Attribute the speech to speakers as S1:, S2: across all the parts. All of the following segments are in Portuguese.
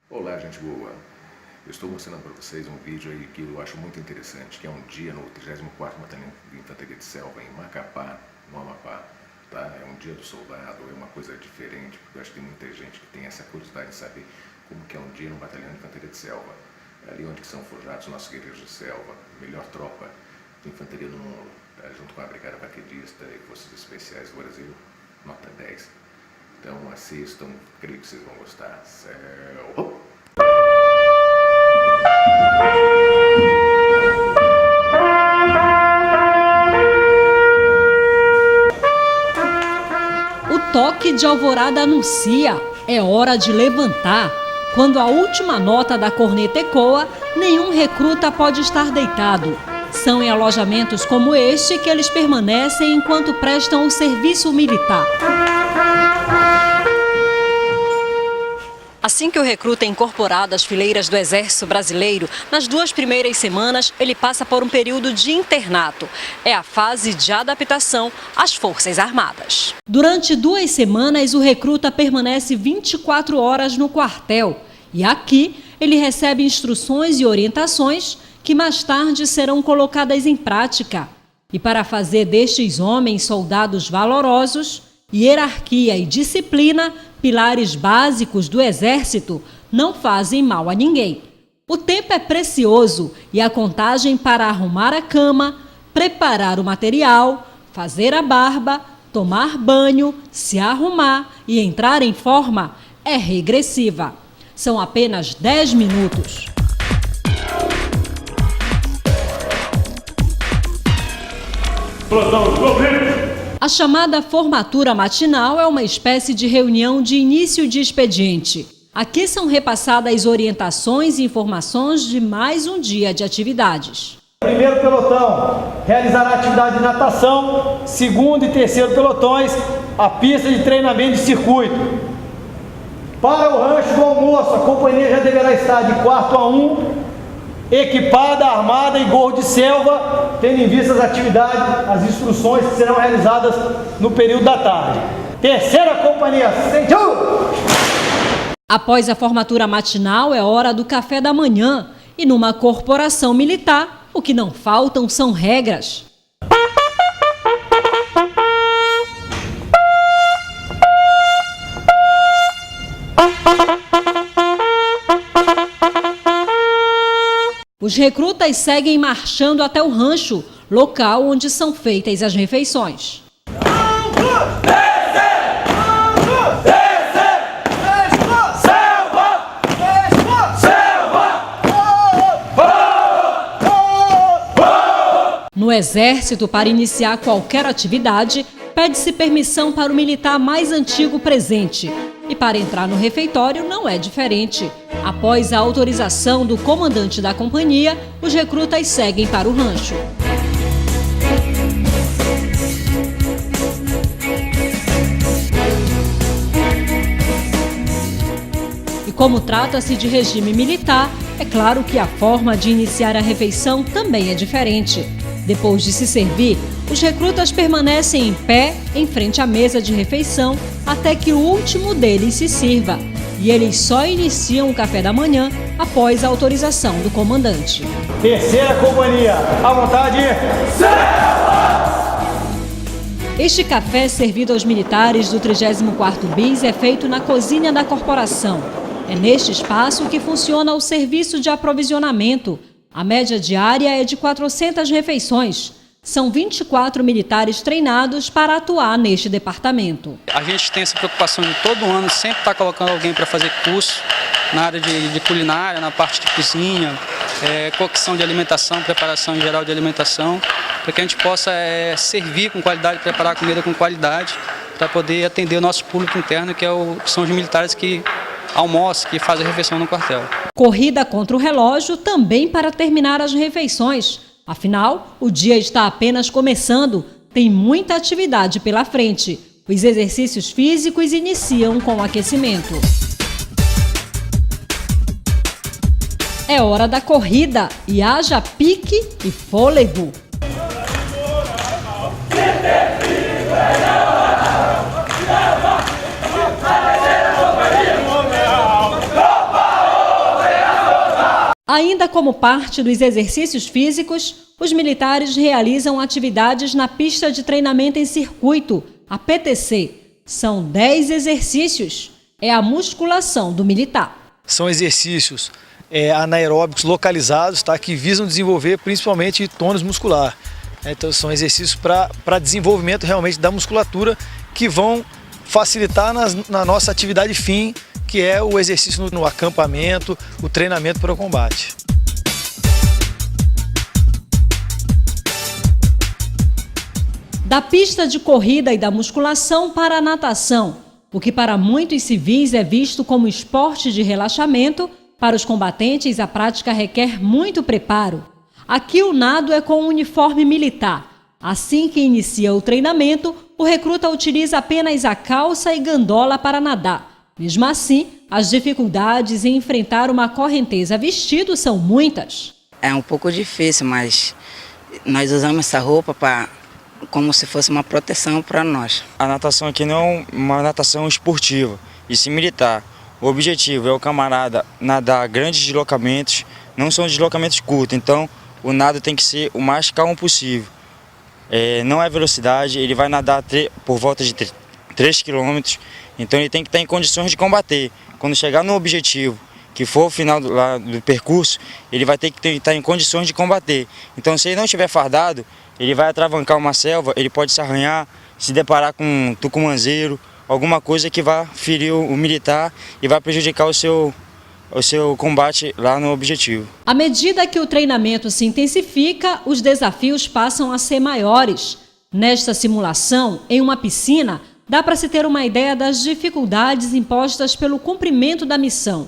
S1: Olá, gente boa! Eu estou mostrando para vocês um vídeo aí que eu acho muito interessante, que é um dia no 34º Batalhão de Infantaria de Selva, em Macapá, no Amapá. Tá? É um dia do soldado, é uma coisa diferente, porque eu acho que tem muita gente que tem essa curiosidade de saber como que é um dia no Batalhão de Infantaria de Selva. É ali onde são forjados nossos guerreiros de selva, a melhor tropa de infantaria do mundo, tá? Junto com a Brigada Paraquedista e Forças Especiais do Brasil, nota 10. Então assistam, creio que vocês vão gostar. Céu!
S2: O toque de alvorada anuncia, é hora de levantar. Quando a última nota da corneta ecoa, nenhum recruta pode estar deitado. São em alojamentos como este que eles permanecem enquanto prestam o serviço militar. Assim que o recruta é incorporado às fileiras do Exército Brasileiro, nas 2 primeiras semanas ele passa por um período de internato. É a fase de adaptação às Forças Armadas. Durante 2 semanas, o recruta permanece 24 horas no quartel. E aqui ele recebe instruções e orientações que mais tarde serão colocadas em prática. E para fazer destes homens soldados valorosos, hierarquia e disciplina, pilares básicos do Exército, não fazem mal a ninguém. O tempo é precioso e a contagem para arrumar a cama, preparar o material, fazer a barba, tomar banho, se arrumar e entrar em forma é regressiva. São apenas 10 minutos. A chamada formatura matinal é uma espécie de reunião de início de expediente. Aqui são repassadas orientações e informações de mais um dia de atividades.
S3: Primeiro pelotão realizará atividade de natação, segundo e terceiro pelotões, a pista de treinamento de circuito. Para o rancho do almoço, a companhia já deverá estar de quarto a 1, equipada, armada e gorro de selva, tendo em vista as atividades, as instruções que serão realizadas no período da tarde. Terceira companhia, sentiu!
S2: Após a formatura matinal, é hora do café da manhã. E numa corporação militar, o que não faltam são regras. Os recrutas seguem marchando até o rancho, local onde são feitas as refeições. No Exército, para iniciar qualquer atividade, pede-se permissão para o militar mais antigo presente. E para entrar no refeitório não é diferente. Após a autorização do comandante da companhia, os recrutas seguem para o rancho. E como trata-se de regime militar, é claro que a forma de iniciar a refeição também é diferente. Depois de se servir, os recrutas permanecem em pé em frente à mesa de refeição até que o último deles se sirva. E eles só iniciam o café da manhã após a autorização do comandante.
S3: Terceira companhia, à vontade.
S2: Este café servido aos militares do 34º BIS é feito na cozinha da corporação. É neste espaço que funciona o serviço de aprovisionamento. A média diária é de 400 refeições. São 24 militares treinados para atuar neste departamento.
S4: A gente tem essa preocupação de todo ano sempre estar colocando alguém para fazer curso na área de culinária, na parte de cozinha, cocção de alimentação, preparação em geral de alimentação, para que a gente possa servir com qualidade, preparar comida com qualidade, para poder atender o nosso público interno, que são os militares que almoçam, que fazem a refeição no quartel.
S2: Corrida contra o relógio também para terminar as refeições. Afinal, o dia está apenas começando, tem muita atividade pela frente. Os exercícios físicos iniciam com o aquecimento. É hora da corrida e haja pique e fôlego. Ainda como parte dos exercícios físicos, os militares realizam atividades na pista de treinamento em circuito, a PTC. São 10 exercícios. É a musculação do militar.
S3: São exercícios anaeróbicos localizados, tá, que visam desenvolver principalmente tônus muscular. Então são exercícios para desenvolvimento realmente da musculatura que vão facilitar na nossa atividade fim, que é o exercício no acampamento, o treinamento para o combate.
S2: Da pista de corrida e da musculação para a natação, o que para muitos civis é visto como esporte de relaxamento, para os combatentes a prática requer muito preparo. Aqui o nado é com um uniforme militar. Assim que inicia o treinamento, o recruta utiliza apenas a calça e gandola para nadar. Mesmo assim, as dificuldades em enfrentar uma correnteza vestido são muitas.
S5: É um pouco difícil, mas nós usamos essa roupa como se fosse uma proteção para nós.
S6: A natação aqui não é uma natação esportiva, e sim militar. O objetivo é o camarada nadar grandes deslocamentos, não são deslocamentos curtos, então o nado tem que ser o mais calmo possível. Não é velocidade, ele vai nadar por volta de 3 km, então ele tem que estar em condições de combater. Quando chegar no objetivo, que for o final do percurso, ele vai ter que estar em condições de combater. Então se ele não estiver fardado, ele vai atravancar uma selva, ele pode se arranhar, se deparar com um tucumanzeiro, alguma coisa que vá ferir o militar e vai prejudicar o seu combate lá no objetivo.
S2: À medida que o treinamento se intensifica, os desafios passam a ser maiores. Nesta simulação, em uma piscina, dá para se ter uma ideia das dificuldades impostas pelo cumprimento da missão.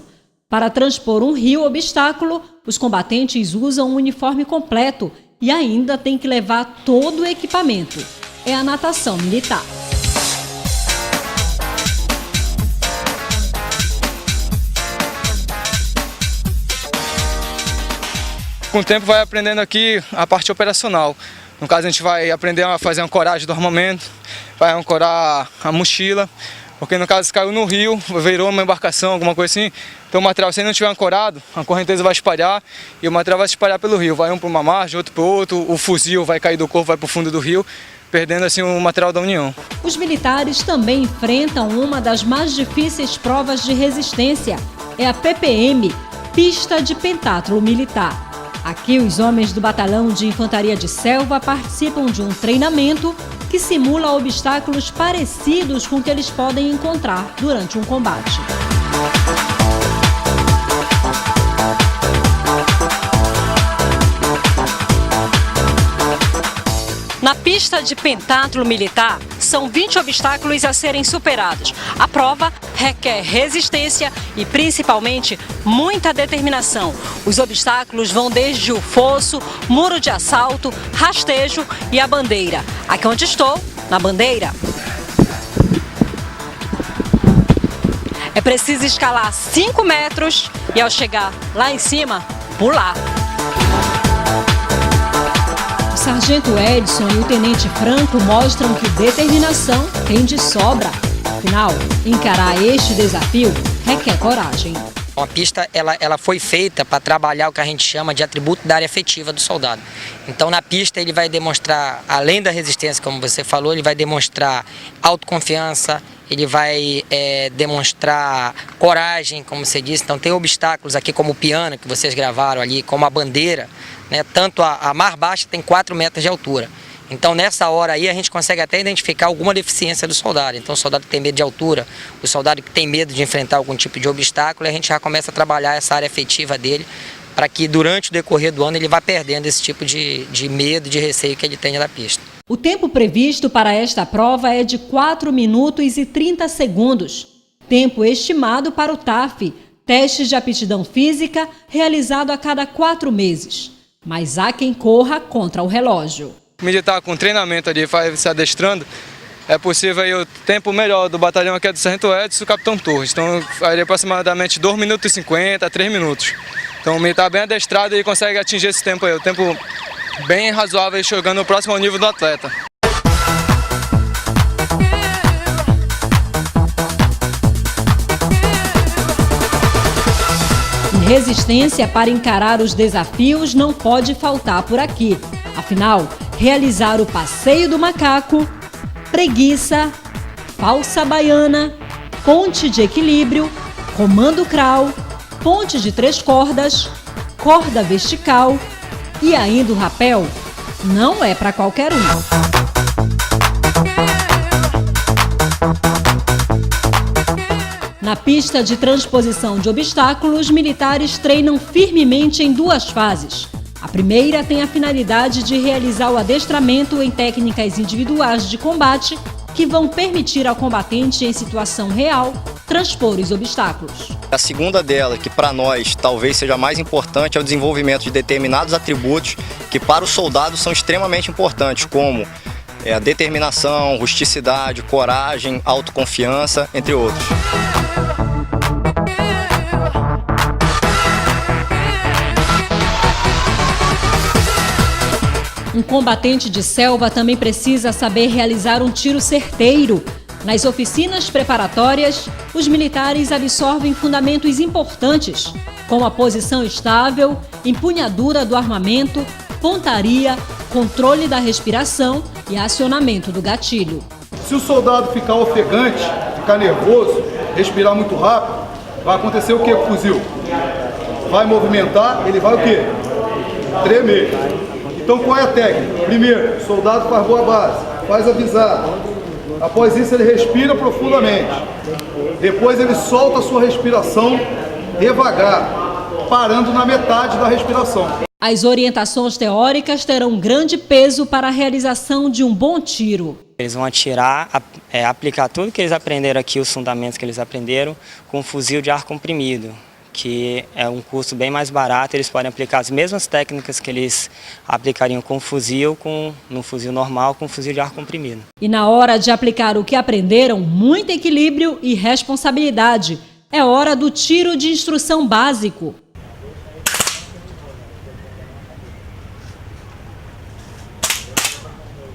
S2: Para transpor um rio obstáculo, os combatentes usam um uniforme completo e ainda tem que levar todo o equipamento. É a natação militar.
S7: Com o tempo vai aprendendo aqui a parte operacional. No caso, a gente vai aprender a fazer uma ancoragem do armamento, vai ancorar a mochila, porque no caso, se caiu no rio, virou uma embarcação, alguma coisa assim, então o material, se ele não estiver ancorado, a correnteza vai espalhar e o material vai se espalhar pelo rio. Vai um para uma margem, outro para o outro, o fuzil vai cair do corpo, vai para o fundo do rio, perdendo assim o material da União.
S2: Os militares também enfrentam uma das mais difíceis provas de resistência, é a PPM, Pista de Pentatlo Militar. Aqui, os homens do Batalhão de Infantaria de Selva participam de um treinamento que simula obstáculos parecidos com o que eles podem encontrar durante um combate. Na pista de pentatlo militar, são 20 obstáculos a serem superados. A prova requer resistência e, principalmente, muita determinação. Os obstáculos vão desde o fosso, muro de assalto, rastejo e a bandeira. Aqui onde estou, na bandeira, é preciso escalar 5 metros e, ao chegar lá em cima, pular. O Sargento Edson e o Tenente Franco mostram que determinação tem de sobra. Afinal, encarar este desafio requer coragem.
S8: A pista ela foi feita para trabalhar o que a gente chama de atributo da área afetiva do soldado. Então na pista ele vai demonstrar, além da resistência, como você falou, ele vai demonstrar autoconfiança, ele vai demonstrar coragem, como você disse. Então tem obstáculos aqui como o piano que vocês gravaram ali, como a bandeira, né? Tanto a mais baixa tem 4 metros de altura. Então nessa hora aí a gente consegue até identificar alguma deficiência do soldado. Então o soldado que tem medo de altura, o soldado que tem medo de enfrentar algum tipo de obstáculo, a gente já começa a trabalhar essa área afetiva dele para que durante o decorrer do ano ele vá perdendo esse tipo de medo, de receio que ele tem da pista.
S2: O tempo previsto para esta prova é de 4 minutos e 30 segundos. Tempo estimado para o TAF, teste de aptidão física realizado a cada 4 meses. Mas há quem corra contra o relógio.
S7: Militar com treinamento ali, vai se adestrando, é possível aí o tempo melhor do batalhão aqui é do Sargento Edson e do Capitão Torres. Então faria aproximadamente 2 minutos e 50, 3 minutos. Então o militar bem adestrado e consegue atingir esse tempo aí, o tempo bem razoável, chegando próximo ao nível do atleta.
S2: resistência para encarar os desafios não pode faltar por aqui. Afinal, realizar o passeio do macaco, preguiça, falsa baiana, ponte de equilíbrio, comando crawl, ponte de 3 cordas, corda vertical e ainda o rapel não é para qualquer um. Na pista de transposição de obstáculos, militares treinam firmemente em 2 fases. A primeira tem a finalidade de realizar o adestramento em técnicas individuais de combate que vão permitir ao combatente, em situação real, transpor os obstáculos.
S9: A segunda dela, que para nós talvez seja mais importante, é o desenvolvimento de determinados atributos que para os soldados são extremamente importantes, como a determinação, rusticidade, coragem, autoconfiança, entre outros.
S2: Um combatente de selva também precisa saber realizar um tiro certeiro. Nas oficinas preparatórias, os militares absorvem fundamentos importantes, como a posição estável, empunhadura do armamento, pontaria, controle da respiração e acionamento do gatilho.
S10: Se o soldado ficar ofegante, ficar nervoso, respirar muito rápido, vai acontecer o que com o fuzil? Vai movimentar, ele vai o quê? Tremer. Então qual é a técnica? Primeiro, o soldado faz boa base, faz a visada. Após isso ele respira profundamente. Depois ele solta a sua respiração devagar, parando na metade da respiração.
S2: As orientações teóricas terão grande peso para a realização de um bom tiro.
S11: Eles vão atirar, aplicar tudo que eles aprenderam aqui, os fundamentos que eles aprenderam, com um fuzil de ar comprimido, que é um custo bem mais barato. Eles podem aplicar as mesmas técnicas que eles aplicariam com fuzil, no fuzil normal, com fuzil de ar comprimido.
S2: E na hora de aplicar o que aprenderam, muito equilíbrio e responsabilidade. É hora do tiro de instrução básico.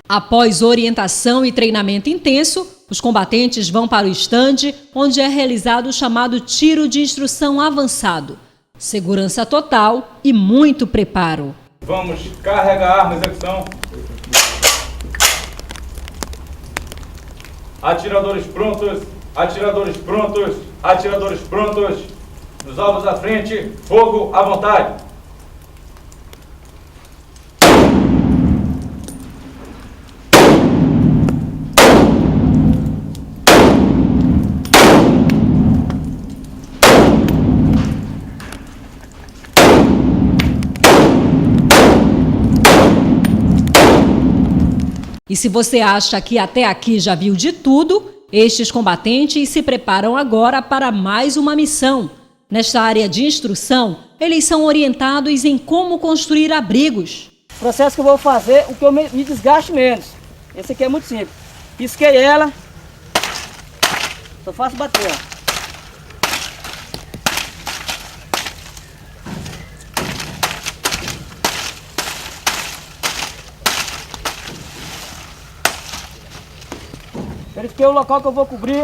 S2: Após orientação e treinamento intenso, os combatentes vão para o estande, onde é realizado o chamado tiro de instrução avançado. Segurança total e muito preparo.
S12: Vamos carregar arma, execução. Atiradores prontos, atiradores prontos, atiradores prontos. Nos alvos à frente, fogo à vontade.
S2: E se você acha que até aqui já viu de tudo, estes combatentes se preparam agora para mais uma missão. Nesta área de instrução, eles são orientados em como construir abrigos.
S13: O processo que eu vou fazer, o que eu me desgaste menos. Esse aqui é muito simples. Pisquei ela, só faço bater, ó. Verifiquei o local que eu vou cobrir,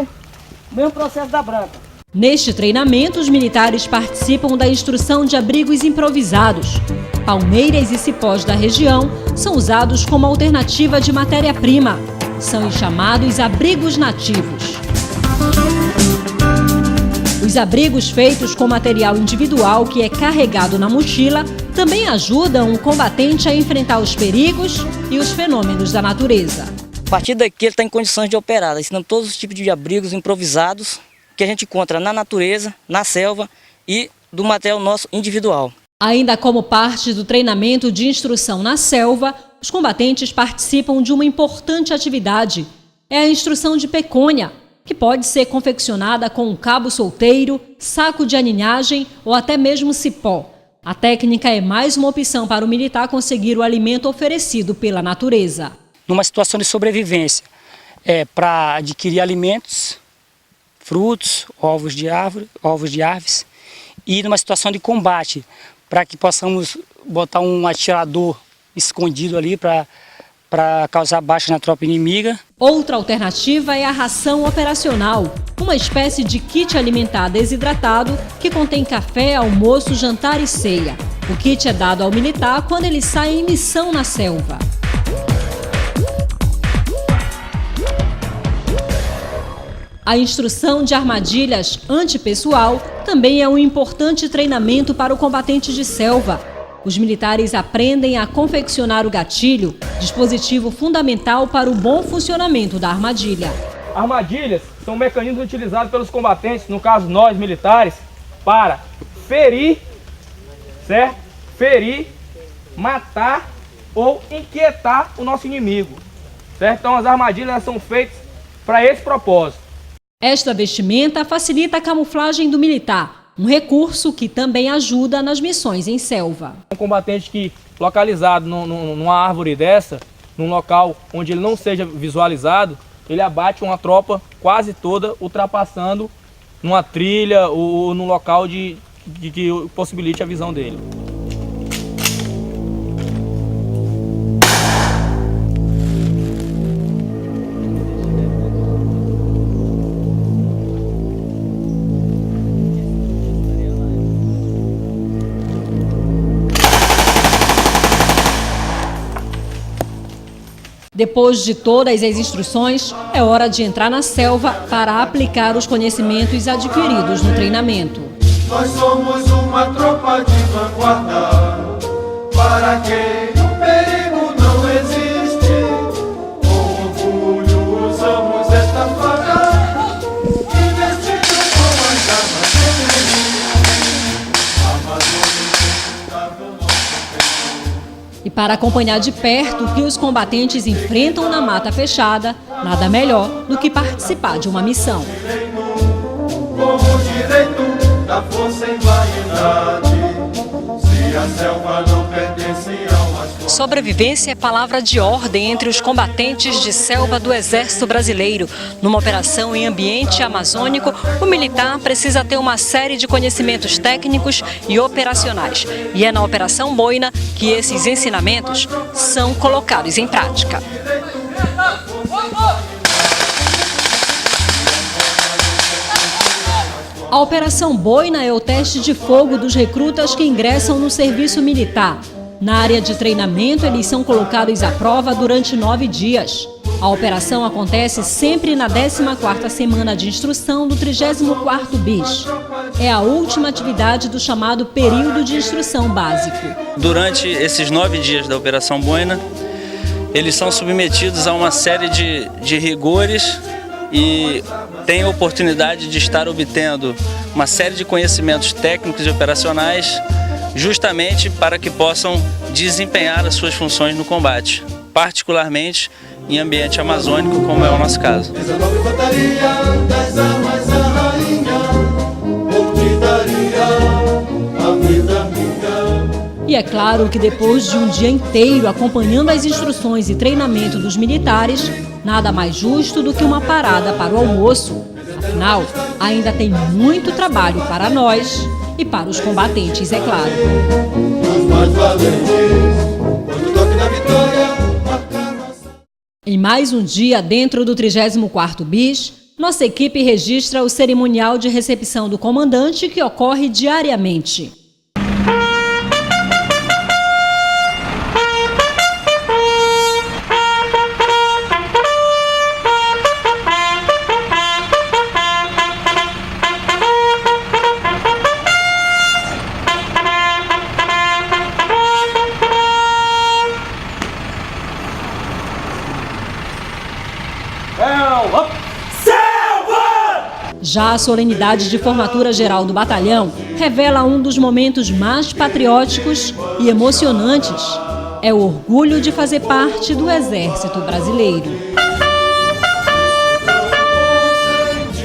S13: o mesmo processo da branca.
S2: Neste treinamento, os militares participam da instrução de abrigos improvisados. Palmeiras e cipós da região são usados como alternativa de matéria-prima. São os chamados abrigos nativos. Os abrigos feitos com material individual que é carregado na mochila também ajudam o combatente a enfrentar os perigos e os fenômenos da natureza.
S11: A partir daqui ele está em condições de operar, ensinando todos os tipos de abrigos improvisados que a gente encontra na natureza, na selva e do material nosso individual.
S2: Ainda como parte do treinamento de instrução na selva, os combatentes participam de uma importante atividade. É a instrução de pecônia, que pode ser confeccionada com um cabo solteiro, saco de aninhagem ou até mesmo cipó. A técnica é mais uma opção para o militar conseguir o alimento oferecido pela natureza.
S14: Numa situação de sobrevivência, para adquirir alimentos, frutos, ovos de aves, e numa situação de combate, para que possamos botar um atirador escondido ali para para causar baixa na tropa inimiga.
S2: Outra alternativa é a ração operacional, uma espécie de kit alimentar desidratado que contém café, almoço, jantar e ceia. O kit é dado ao militar quando ele sai em missão na selva. A instrução de armadilhas antipessoal também é um importante treinamento para o combatente de selva. Os militares aprendem a confeccionar o gatilho, dispositivo fundamental para o bom funcionamento da armadilha.
S15: Armadilhas são mecanismos utilizados pelos combatentes, no caso nós militares, para ferir, certo? Ferir, matar ou inquietar o nosso inimigo, certo? Então as armadilhas são feitas para esse propósito.
S2: Esta vestimenta facilita a camuflagem do militar, um recurso que também ajuda nas missões em selva.
S15: Um combatente que, localizado numa árvore dessa, num local onde ele não seja visualizado, ele abate uma tropa quase toda, ultrapassando numa trilha ou num local que possibilite a visão dele.
S2: Depois de todas as instruções, é hora de entrar na selva para aplicar os conhecimentos adquiridos no treinamento.
S16: Nós somos uma tropa de vanguarda, para quem o perigo não existe. Com orgulho usamos esta faca, investindo com as armas
S2: E para acompanhar de perto o que os combatentes enfrentam na mata fechada, nada melhor do que participar de uma missão.
S16: como direito da força em variedade, se a selva não pertence ao mais forte.
S2: Sobrevivência é palavra de ordem entre os combatentes de selva do Exército Brasileiro. Numa operação em ambiente amazônico, o militar precisa ter uma série de conhecimentos técnicos e operacionais. E é na Operação Boina que esses ensinamentos são colocados em prática. A Operação Boina é o teste de fogo dos recrutas que ingressam no serviço militar. Na área de treinamento, eles são colocados à prova durante 9 dias. A operação acontece sempre na 14ª semana de instrução do 34º BIS. É a última atividade do chamado período de instrução básico.
S17: Durante esses 9 dias da Operação Boina, eles são submetidos a uma série de rigores e têm a oportunidade de estar obtendo uma série de conhecimentos técnicos e operacionais justamente para que possam desempenhar as suas funções no combate, particularmente em ambiente amazônico, como é o nosso caso.
S2: E é claro que depois de um dia inteiro acompanhando as instruções e treinamento dos militares, nada mais justo do que uma parada para o almoço. Afinal, ainda tem muito trabalho para nós e para os combatentes, é claro. Em mais um dia dentro do 34º BIS, nossa equipe registra o cerimonial de recepção do comandante que ocorre diariamente. Já a solenidade de formatura geral do batalhão revela um dos momentos mais patrióticos e emocionantes. É o orgulho de fazer parte do Exército Brasileiro.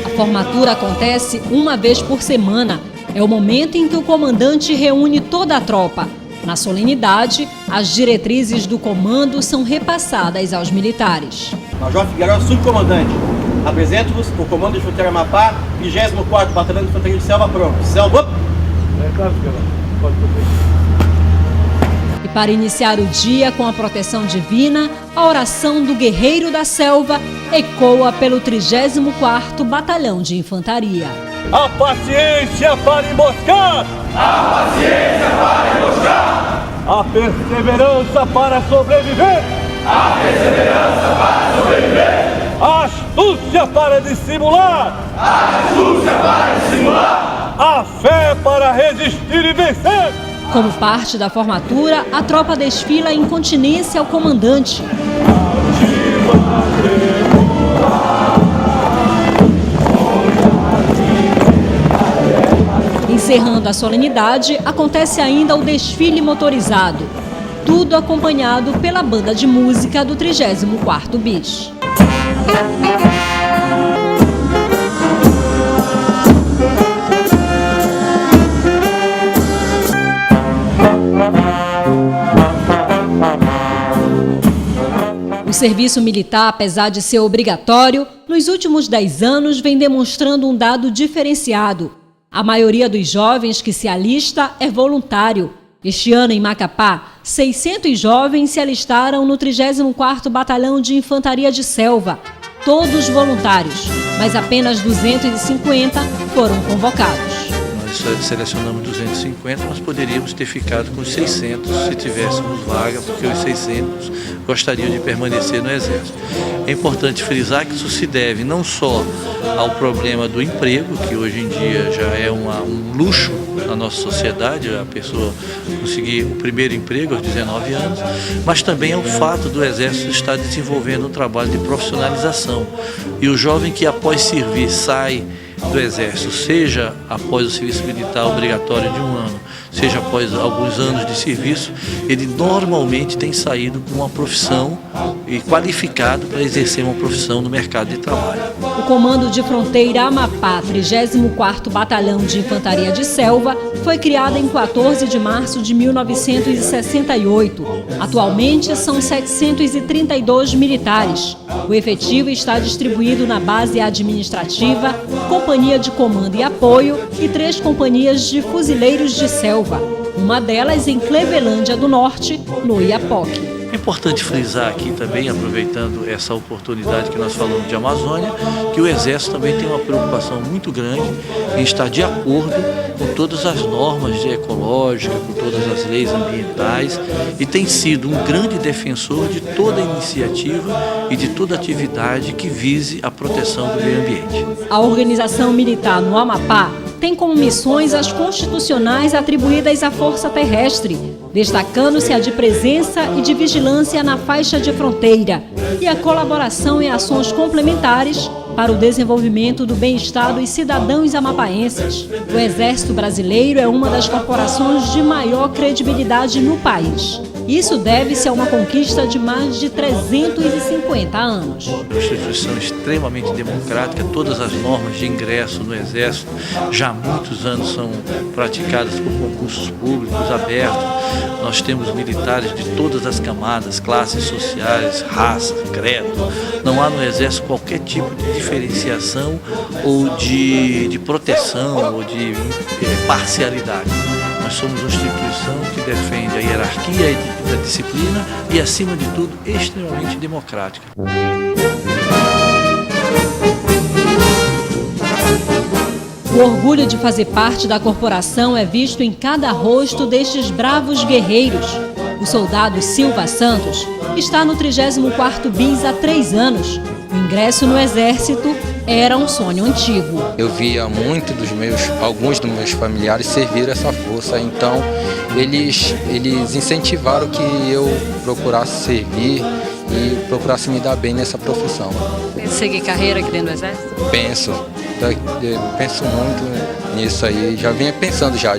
S2: A formatura acontece uma vez por semana. É o momento em que o comandante reúne toda a tropa. Na solenidade, as diretrizes do comando são repassadas aos militares.
S18: Major Figueiredo, subcomandante. Apresento-vos o Comando de Fronteira Amapá, 24º Batalhão de Infantaria de Selva, pronto. Selva!
S2: E E para iniciar o dia com a proteção divina, a oração do Guerreiro da Selva ecoa pelo 34º Batalhão de Infantaria.
S19: A paciência para emboscar!
S16: A paciência para emboscar!
S19: A perseverança para sobreviver!
S16: A perseverança para sobreviver!
S19: A astúcia para dissimular!
S16: A astúcia para dissimular!
S19: A fé para resistir e vencer!
S2: Como parte da formatura, a tropa desfila em continência ao comandante. Encerrando a solenidade, acontece ainda o desfile motorizado. Tudo acompanhado pela banda de música do 34º BIS. O serviço militar, apesar de ser obrigatório, nos últimos 10 anos vem demonstrando um dado diferenciado. A maioria dos jovens que se alista é voluntário. Este ano, em Macapá, 600 jovens se alistaram no 34º Batalhão de Infantaria de Selva. Todos voluntários, mas apenas 250 foram convocados.
S20: Nós selecionamos 250, mas poderíamos ter ficado com os 600 se tivéssemos vaga, porque os 600 gostariam de permanecer no Exército. É importante frisar que isso se deve não só ao problema do emprego, que hoje em dia já é um luxo na nossa sociedade, a pessoa conseguir o primeiro emprego aos 19 anos, mas também ao fato do Exército estar desenvolvendo um trabalho de profissionalização. E o jovem que após servir sai do Exército, seja após o serviço militar obrigatório de 1 ano, seja após alguns anos de serviço, ele normalmente tem saído com uma profissão e qualificado para exercer uma profissão no mercado de trabalho.
S2: O Comando de Fronteira Amapá, 34º Batalhão de Infantaria de Selva, foi criado em 14 de março de 1968. Atualmente são 732 militares. O efetivo está distribuído na base administrativa, companhia de comando e apoio e 3 companhias de fuzileiros de selva. Uma delas em Clevelândia do Norte, no Iapoque.
S20: É importante frisar aqui também, aproveitando essa oportunidade que nós falamos de Amazônia, que o Exército também tem uma preocupação muito grande em estar de acordo com todas as normas ecológicas, com todas as leis ambientais, e tem sido um grande defensor de toda iniciativa e de toda atividade que vise a proteção do meio ambiente.
S2: A organização militar no Amapá tem como missões as constitucionais atribuídas à Força Terrestre, destacando-se a de presença e de vigilância na faixa de fronteira e a colaboração em ações complementares para o desenvolvimento do bem-estar dos cidadãos amapaenses. O Exército Brasileiro é uma das corporações de maior credibilidade no país. Isso deve-se a uma conquista de mais de 350 anos.
S20: É uma instituição extremamente democrática, todas as normas de ingresso no Exército já há muitos anos são praticadas por concursos públicos abertos. Nós temos militares de todas as camadas, classes sociais, raça, credo. Não há no Exército qualquer tipo de diferenciação ou de proteção ou de parcialidade. Nós somos uma instituição que defende a hierarquia da disciplina e, acima de tudo, extremamente democrática.
S2: O orgulho de fazer parte da corporação é visto em cada rosto destes bravos guerreiros. O soldado Silva Santos está no 34º BIS há 3 anos. O ingresso no Exército era um sonho antigo.
S21: Eu via alguns dos meus familiares servir essa força, então eles incentivaram que eu procurasse servir e procurasse me dar bem nessa profissão.
S2: Pensa em seguir carreira aqui dentro do Exército?
S21: Penso muito nisso aí, já vinha pensando já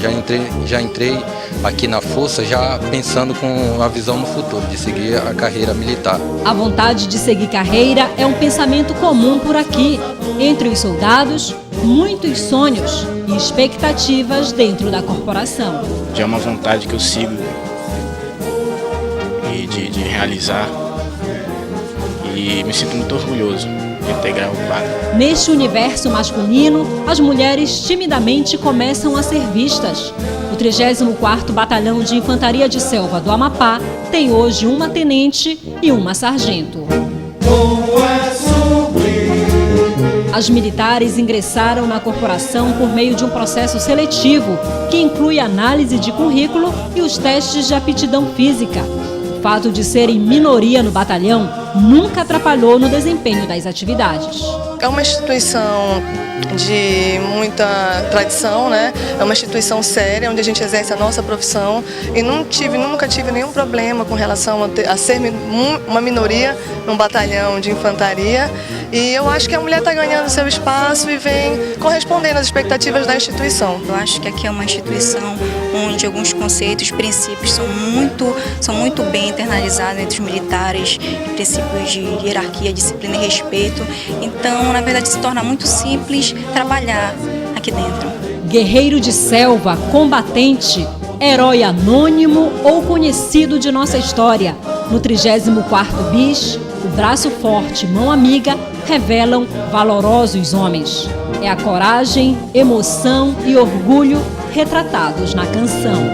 S21: entrei aqui na Força já pensando com a visão no futuro, de seguir a carreira militar.
S2: A vontade de seguir carreira é um pensamento comum por aqui. Entre os soldados, muitos sonhos e expectativas dentro da corporação.
S22: Já é uma vontade que eu sigo e de realizar, e me sinto muito orgulhoso de integrar o quadro.
S2: Neste universo masculino, as mulheres timidamente começam a ser vistas. O 34º Batalhão de Infantaria de Selva do Amapá tem hoje uma tenente e uma sargento. As militares ingressaram na corporação por meio de um processo seletivo que inclui análise de currículo e os testes de aptidão física. O fato de serem minoria no batalhão nunca atrapalhou no desempenho das atividades.
S1: É uma instituição de muita tradição, né? É uma instituição séria, onde a gente exerce a nossa profissão e nunca tive nenhum problema com relação a ser uma minoria num batalhão de infantaria. E eu acho que a mulher está ganhando seu espaço e vem correspondendo às expectativas da instituição.
S4: Eu acho que aqui é uma instituição onde alguns conceitos, princípios são muito bem internalizados entre os militares, princípios de hierarquia, disciplina e respeito. Então, na verdade, se torna muito simples trabalhar aqui dentro.
S2: Guerreiro de selva, combatente, herói anônimo ou conhecido de nossa história. No 34º BIS, o braço forte, mão amiga, revelam valorosos homens. É a coragem, emoção e orgulho retratados na canção.